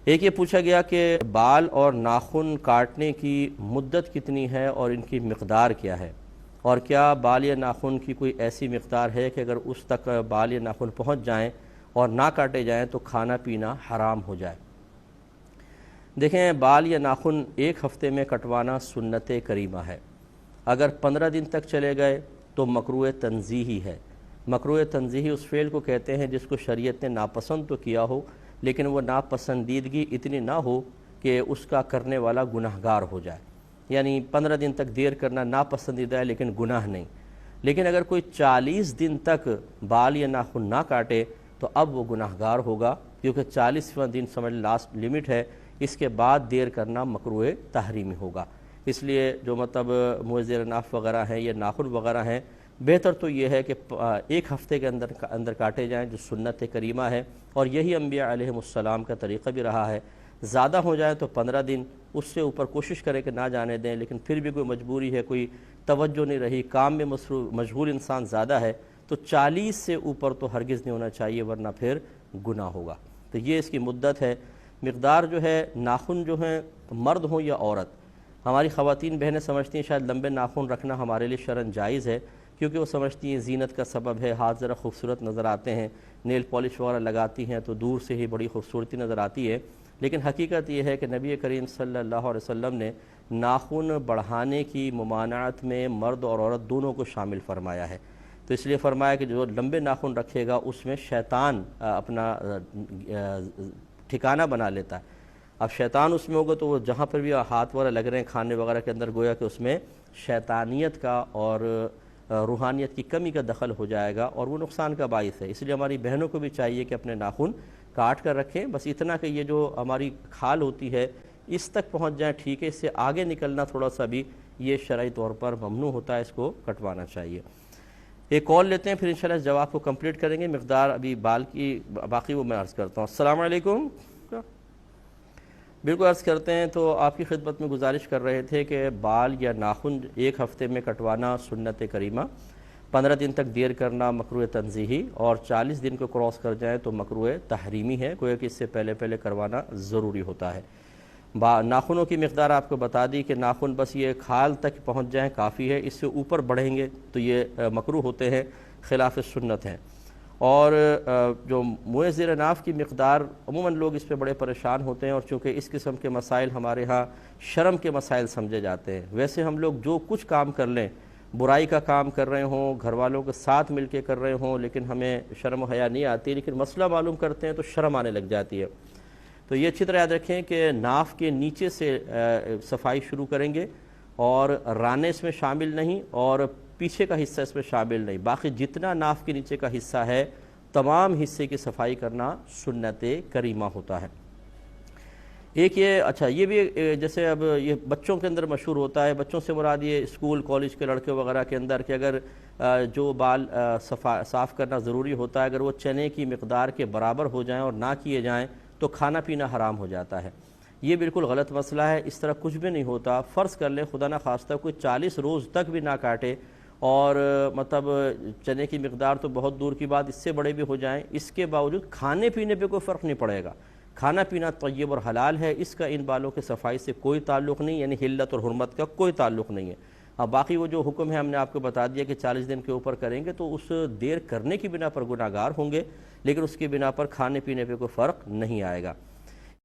ایک یہ پوچھا گیا کہ بال اور ناخن کاٹنے کی مدت کتنی ہے اور ان کی مقدار کیا ہے، اور کیا بال یا ناخن کی کوئی ایسی مقدار ہے کہ اگر اس تک بال یا ناخن پہنچ جائیں اور نہ کاٹے جائیں تو کھانا پینا حرام ہو جائے۔ دیکھیں، بال یا ناخن ایک ہفتے میں کٹوانا سنت کریمہ ہے۔ اگر 15 دن تک چلے گئے تو مکروہ تنزیہی ہے۔ مکروہ تنزیہی اس فعل کو کہتے ہیں جس کو شریعت نے ناپسند تو کیا ہو، لیکن وہ ناپسندیدگی اتنی نہ ہو کہ اس کا کرنے والا گناہگار ہو جائے۔ یعنی 15 دن تک دیر کرنا ناپسندیدہ ہے لیکن گناہ نہیں۔ لیکن اگر کوئی 40 دن تک بال یا ناخن نہ کاٹے تو اب وہ گناہگار ہوگا، کیونکہ 40واں دن سمجھ لاسٹ لمٹ ہے، اس کے بعد دیر کرنا مکروہ تحریمی ہوگا۔ اس لیے جو موئے زیر ناف وغیرہ ہیں یا ناخن وغیرہ ہیں، بہتر تو یہ ہے کہ ایک ہفتے کے اندر کاٹے جائیں، جو سنت کریمہ ہے، اور یہی انبیاء علیہ السلام کا طریقہ بھی رہا ہے۔ زیادہ ہو جائے تو 15 دن، اس سے اوپر کوشش کریں کہ نہ جانے دیں، لیکن پھر بھی کوئی مجبوری ہے، کوئی توجہ نہیں رہی، کام میں مشغول انسان زیادہ ہے، تو 40 سے اوپر تو ہرگز نہیں ہونا چاہیے، ورنہ پھر گناہ ہوگا۔ تو یہ اس کی مدت ہے۔ مقدار جو ہے، ناخن جو ہیں مرد ہوں یا عورت، ہماری خواتین بہنیں سمجھتی ہیں شاید لمبے ناخن رکھنا ہمارے لیے شرعاً جائز ہے، کیونکہ وہ سمجھتی ہیں زینت کا سبب ہے، ہاتھ ذرا خوبصورت نظر آتے ہیں، نیل پالش وغیرہ لگاتی ہیں تو دور سے ہی بڑی خوبصورتی نظر آتی ہے۔ لیکن حقیقت یہ ہے کہ نبی کریم صلی اللہ علیہ وسلم نے ناخن بڑھانے کی ممانعت میں مرد اور عورت دونوں کو شامل فرمایا ہے۔ تو اس لیے فرمایا کہ جو لمبے ناخن رکھے گا اس میں شیطان اپنا ٹھکانہ بنا لیتا ہے۔ اب شیطان اس میں ہوگا تو وہ جہاں پر بھی ہاتھ وغیرہ لگ رہے ہیں کھانے وغیرہ کے اندر، گویا کہ اس میں شیطانیت کا اور روحانیت کی کمی کا دخل ہو جائے گا، اور وہ نقصان کا باعث ہے۔ اس لیے ہماری بہنوں کو بھی چاہیے کہ اپنے ناخن کاٹ کر رکھیں، بس اتنا کہ یہ جو ہماری کھال ہوتی ہے اس تک پہنچ جائیں، ٹھیک ہے، اس سے آگے نکلنا تھوڑا سا بھی یہ شرعی طور پر ممنوع ہوتا ہے، اس کو کٹوانا چاہیے۔ ایک کال لیتے ہیں، پھر انشاءاللہ اس جواب کو کمپلیٹ کریں گے۔ مقدار ابھی بال کی باقی وہ میں عرض کرتا ہوں۔ السلام علیکم۔ بالکل عرض کرتے ہیں، تو آپ کی خدمت میں گزارش کر رہے تھے کہ بال یا ناخن ایک ہفتے میں کٹوانا سنت کریمہ، 15 دن تک دیر کرنا مکروہ تنزیہی، اور 40 دن کو کراس کر جائیں تو مکروہ تحریمی ہے، گویا کہ اس سے پہلے کروانا ضروری ہوتا ہے۔ ناخنوں کی مقدار آپ کو بتا دی کہ ناخن بس یہ کھال تک پہنچ جائیں کافی ہے، اس سے اوپر بڑھیں گے تو یہ مکروہ ہوتے ہیں، خلاف سنت ہیں۔ اور جو موئے زیر ناف کی مقدار، عموماً لوگ اس پہ بڑے پریشان ہوتے ہیں، اور چونکہ اس قسم کے مسائل ہمارے ہاں شرم کے مسائل سمجھے جاتے ہیں۔ ویسے ہم لوگ جو کچھ کام کر لیں، برائی کا کام کر رہے ہوں، گھر والوں کے ساتھ مل کے کر رہے ہوں، لیکن ہمیں شرم و حیا نہیں آتی، لیکن مسئلہ معلوم کرتے ہیں تو شرم آنے لگ جاتی ہے۔ تو یہ اچھی طرح یاد رکھیں کہ ناف کے نیچے سے صفائی شروع کریں گے، اور رانے اس میں شامل نہیں، اور پیچھے کا حصہ اس میں شامل نہیں، باقی جتنا ناف کے نیچے کا حصہ ہے تمام حصے کی صفائی کرنا سنت کریمہ ہوتا ہے۔ ایک یہ بھی جیسے اب یہ بچوں کے اندر مشہور ہوتا ہے، بچوں سے مراد یہ اسکول کالج کے لڑکے وغیرہ کے اندر، کہ اگر جو بال صاف کرنا ضروری ہوتا ہے، اگر وہ چنے کی مقدار کے برابر ہو جائیں اور نہ کیے جائیں تو کھانا پینا حرام ہو جاتا ہے۔ یہ بالکل غلط مسئلہ ہے، اس طرح کچھ بھی نہیں ہوتا۔ فرض کر لیں خدا نہ خواستہ کوئی 40 روز تک بھی نہ کاٹے، اور چنے کی مقدار تو بہت دور کی بات، اس سے بڑے بھی ہو جائیں، اس کے باوجود کھانے پینے پہ کوئی فرق نہیں پڑے گا۔ کھانا پینا طیب اور حلال ہے، اس کا ان بالوں کے صفائی سے کوئی تعلق نہیں، یعنی حلت اور حرمت کا کوئی تعلق نہیں ہے۔ اب باقی وہ جو حکم ہے ہم نے آپ کو بتا دیا کہ 40 دن کے اوپر کریں گے تو اس دیر کرنے کی بنا پر گناہگار ہوں گے، لیکن اس کی بنا پر کھانے پینے پہ کوئی فرق نہیں آئے گا۔